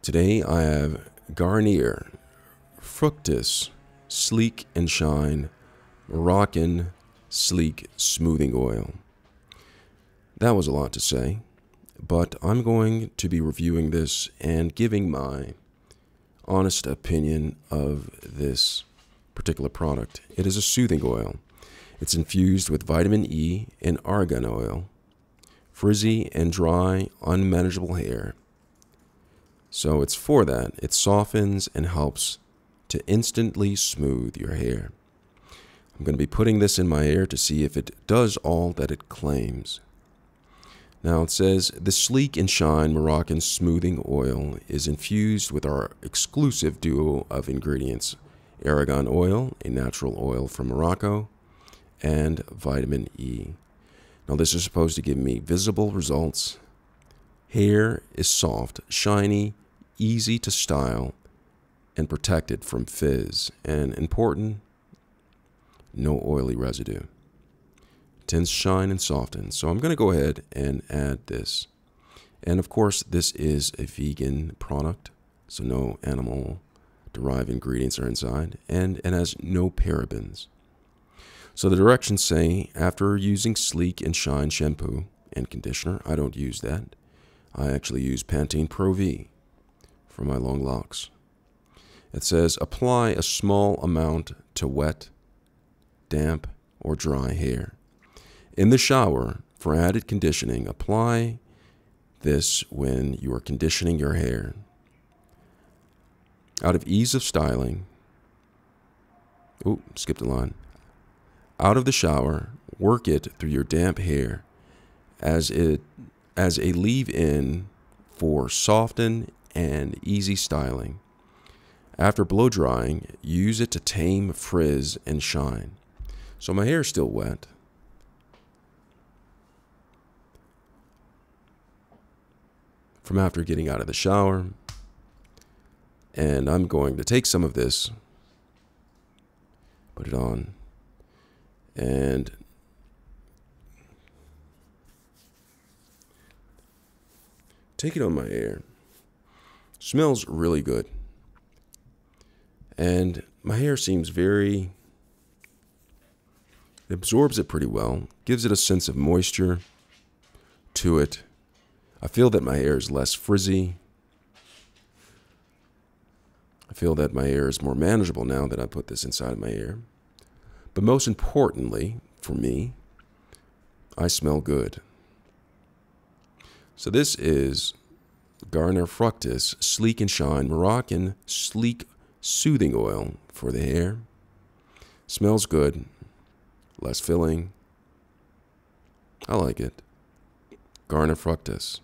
Today I have Garnier Fructis Sleek and Shine Moroccan Sleek Smoothing Oil. That was a lot to say, but I'm going to be reviewing this and giving my honest opinion of this particular product. It is a soothing oil. It's infused with vitamin E and argan oil, frizzy and dry, unmanageable hair. So it's for that. It softens and helps to instantly smooth your hair. I'm going to be putting this in my hair to see if it does all that it claims. Now it says, the Sleek and Shine Moroccan Smoothing Oil is infused with our exclusive duo of ingredients, argan oil, a natural oil from Morocco, and vitamin E. Now this is supposed to give me visible results. Hair is soft, shiny, easy to style, and protected from fizz. And important, no oily residue. Tends to shine and soften. So I'm going to go ahead and add this. And of course, this is a vegan product, so no animal-derived ingredients are inside, and it has no parabens. So the directions say, after using Sleek and Shine shampoo and conditioner, I don't use that. I actually use Pantene Pro V for my long locks. It says, apply a small amount to wet, damp, or dry hair. In the shower, for added conditioning, apply this when you are conditioning your hair. Out of ease of styling, skipped a line. Out of the shower, work it through your damp hair as a leave-in for soften and easy styling. After blow drying, use it to tame frizz and shine. So my hair is still wet. From after getting out of the shower, and I'm going to take some of this, put it on, and take it on my hair. Smells really good. And my hair seems it absorbs it pretty well, gives it a sense of moisture to it. I feel that my hair is less frizzy. I feel that my hair is more manageable now that I put this inside my hair. But most importantly, for me, I smell good. So this is Garnier Fructis Sleek and Shine Moroccan Sleek Soothing Oil for the hair. Smells good, less filling. I like it. Garnier Fructis.